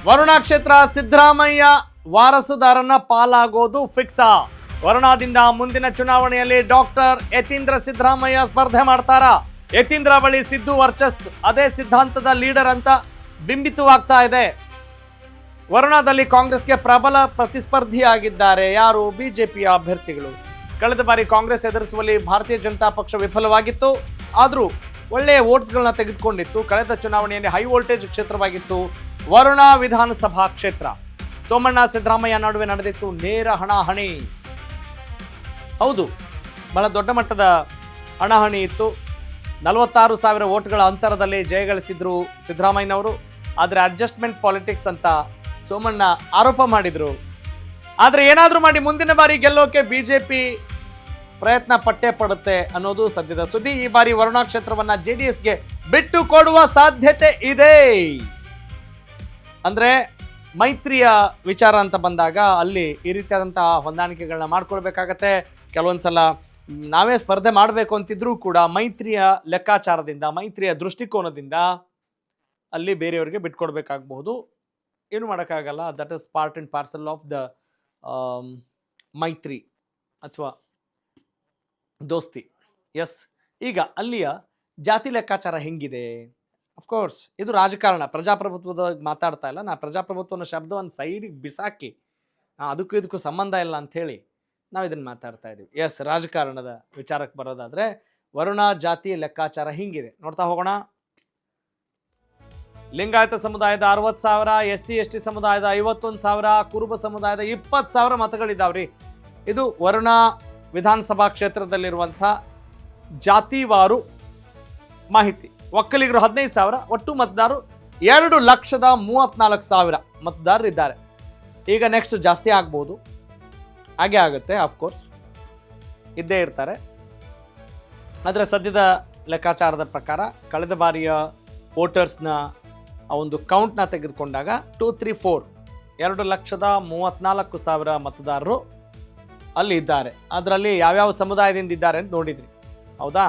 ವರುಣಾ ಕ್ಷೇತ್ರ ಸಿದ್ದರಾಮಯ್ಯ ವಾರಸುದಾರನ ಪಾಲಾಗೋದು ಫಿಕ್ಸಾ. ವರುಣಾದಿಂದ ಮುಂದಿನ ಚುನಾವಣೆಯಲ್ಲಿ ಡಾಕ್ಟರ್ ಯತೀಂದ್ರ ಸಿದ್ದರಾಮಯ್ಯ ಸ್ಪರ್ಧೆ ಮಾಡ್ತಾರಾ? ಯತೀಂದ್ರ ಬಳಿ ಸಿದ್ದು ವರ್ಚಸ್, ಅದೇ ಸಿದ್ಧಾಂತದ ಲೀಡರ್ ಅಂತ ಬಿಂಬಿತವಾಗ್ತಾ ಇದೆ. ವರುಣಾದಲ್ಲಿ ಕಾಂಗ್ರೆಸ್ಗೆ ಪ್ರಬಲ ಪ್ರತಿಸ್ಪರ್ಧಿಯಾಗಿದ್ದಾರೆ ಯಾರು? ಬಿಜೆಪಿಯ ಅಭ್ಯರ್ಥಿಗಳು. ಕಳೆದ ಬಾರಿ ಕಾಂಗ್ರೆಸ್ ಎದುರಿಸುವಲ್ಲಿ ಭಾರತೀಯ ಜನತಾ ಪಕ್ಷ ವಿಫಲವಾಗಿತ್ತು. ಆದರೂ ಒಳ್ಳೆಯ ವೋಟ್ಸ್ಗಳನ್ನ ತೆಗೆದುಕೊಂಡಿತ್ತು. ಕಳೆದ ಚುನಾವಣೆಯಲ್ಲಿ ಹೈ ವೋಲ್ಟೇಜ್ ಕ್ಷೇತ್ರವಾಗಿತ್ತು ವರುಣಾ ವಿಧಾನಸಭಾ ಕ್ಷೇತ್ರ. ಸೋಮಣ್ಣ ಸಿದ್ದರಾಮಯ್ಯ ನಡುವೆ ನಡೆದಿತ್ತು ನೇರ ಹಣಾಹಣಿ. ಹೌದು, ಬಹಳ ದೊಡ್ಡ ಮಟ್ಟದ ಹಣಾಹಣಿ ಇತ್ತು. 46,000 ವೋಟ್ಗಳ ಅಂತರದಲ್ಲಿ ಜಯಗಳಿಸಿದ್ರು ಸಿದ್ದರಾಮಯ್ಯನವರು. ಆದರೆ ಅಡ್ಜಸ್ಟ್ಮೆಂಟ್ ಪಾಲಿಟಿಕ್ಸ್ ಅಂತ ಸೋಮಣ್ಣ ಆರೋಪ ಮಾಡಿದ್ರು. ಆದರೆ ಏನಾದರೂ ಮಾಡಿ ಮುಂದಿನ ಬಾರಿ ಗೆಲ್ಲೋಕೆ ಬಿಜೆಪಿ ಪ್ರಯತ್ನ ಪಟ್ಟೇ ಪಡುತ್ತೆ ಅನ್ನೋದು ಸದ್ಯದ ಸುದ್ದಿ. ಈ ಬಾರಿ ವರುಣಾ ಕ್ಷೇತ್ರವನ್ನ ಜೆಡಿಎಸ್ಗೆ ಬಿಟ್ಟು ಕೊಡುವ ಸಾಧ್ಯತೆ ಇದೆ. ಅಂದ್ರೆ ಮೈತ್ರಿಯ ವಿಚಾರ ಅಂತ ಬಂದಾಗ ಅಲ್ಲಿ ಈ ರೀತಿಯಾದಂತಹ ಹೊಂದಾಣಿಕೆಗಳನ್ನ ಮಾಡ್ಕೊಳ್ಬೇಕಾಗತ್ತೆ. ಕೆಲವೊಂದ್ಸಲ ನಾವೇ ಸ್ಪರ್ಧೆ ಮಾಡಬೇಕು ಅಂತಿದ್ರೂ ಕೂಡ ಮೈತ್ರಿಯ ಲೆಕ್ಕಾಚಾರದಿಂದ, ಮೈತ್ರಿಯ ದೃಷ್ಟಿಕೋನದಿಂದ ಅಲ್ಲಿ ಬೇರೆಯವರಿಗೆ ಬಿಟ್ಕೊಡ್ಬೇಕಾಗಬಹುದು. ಏನು ಮಾಡೋಕ್ಕಾಗಲ್ಲ. That is part and parcel of the ಮೈತ್ರಿ ಅಥವಾ ದೋಸ್ತಿ. ಎಸ್, ಈಗ ಅಲ್ಲಿಯ ಜಾತಿ ಲೆಕ್ಕಾಚಾರ ಹೆಂಗಿದೆ? ಅಫ್ಕೋರ್ಸ್ ಇದು ರಾಜಕಾರಣ, ಪ್ರಜಾಪ್ರಭುತ್ವದ ಮಾತಾಡ್ತಾ ಇಲ್ಲ. ನಾ ಪ್ರಜಾಪ್ರಭುತ್ವ ಅನ್ನೋ ಶಬ್ದವನ್ನು ಸೈಡಿಗೆ ಬಿಸಾಕಿ ಅದಕ್ಕೂ ಇದಕ್ಕೂ ಸಂಬಂಧ ಇಲ್ಲ ಅಂಥೇಳಿ ನಾವು ಇದನ್ನು ಮಾತಾಡ್ತಾ ಇದ್ದೀವಿ. ಎಸ್, ರಾಜಕಾರಣದ ವಿಚಾರಕ್ಕೆ ಬರೋದಾದರೆ ವರುಣಾ ಜಾತಿಯ ಲೆಕ್ಕಾಚಾರ ಹಿಂಗಿದೆ, ನೋಡ್ತಾ ಹೋಗೋಣ. ಲಿಂಗಾಯತ ಸಮುದಾಯದ 60,000, SC ST ಸಮುದಾಯದ 51,000, ಕುರುಬ ಸಮುದಾಯದ 20,000 ಮತಗಳಿದ್ದಾವ್ರಿ. ಇದು ವರುಣಾ ವಿಧಾನಸಭಾ ಕ್ಷೇತ್ರದಲ್ಲಿರುವಂಥ ಜಾತಿವಾರು ಮಾಹಿತಿ. ಒಕ್ಕಲಿಗರು 15,000, ಒಟ್ಟು ಮತದಾರರು 2,34,000 ಮತದಾರರು ಇದ್ದಾರೆ. ಈಗ ನೆಕ್ಸ್ಟ್ ಜಾಸ್ತಿ ಆಗ್ಬೋದು, ಹಾಗೆ ಆಗುತ್ತೆ, ಆಫ್ಕೋರ್ಸ್ ಇದ್ದೇ ಇರ್ತಾರೆ. ಆದರೆ ಸದ್ಯದ ಲೆಕ್ಕಾಚಾರದ ಪ್ರಕಾರ ಕಳೆದ ಬಾರಿಯ ವೋಟರ್ಸ್ನ ಆ ಒಂದು ಕೌಂಟ್ನ ತೆಗೆದುಕೊಂಡಾಗ 2,34,000 ಮತದಾರರು ಅಲ್ಲಿ ಇದ್ದಾರೆ. ಅದರಲ್ಲಿ ಯಾವ್ಯಾವ ಸಮುದಾಯದಿಂದ ಇದ್ದಾರೆ ಅಂತ ನೋಡಿದ್ರಿ, ಹೌದಾ?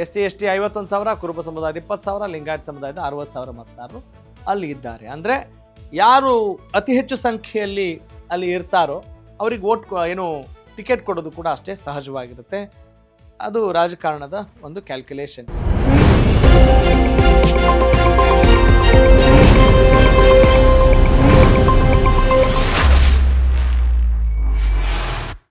SC ST 51,000, ಕುರುಬ ಸಮುದಾಯದ 20,000, ಲಿಂಗಾಯತ ಸಮುದಾಯದ 60,000 ಮತದಾರರು ಅಲ್ಲಿ ಇದ್ದಾರೆ. ಅಂದರೆ ಯಾರು ಅತಿ ಹೆಚ್ಚು ಸಂಖ್ಯೆಯಲ್ಲಿ ಅಲ್ಲಿ ಇರ್ತಾರೋ ಅವ್ರಿಗೆ ಟಿಕೆಟ್ ಕೊಡೋದು ಕೂಡ ಅಷ್ಟೇ ಸಹಜವಾಗಿರುತ್ತೆ. ಅದು ರಾಜಕಾರಣದ ಒಂದು ಕ್ಯಾಲ್ಕುಲೇಷನ್.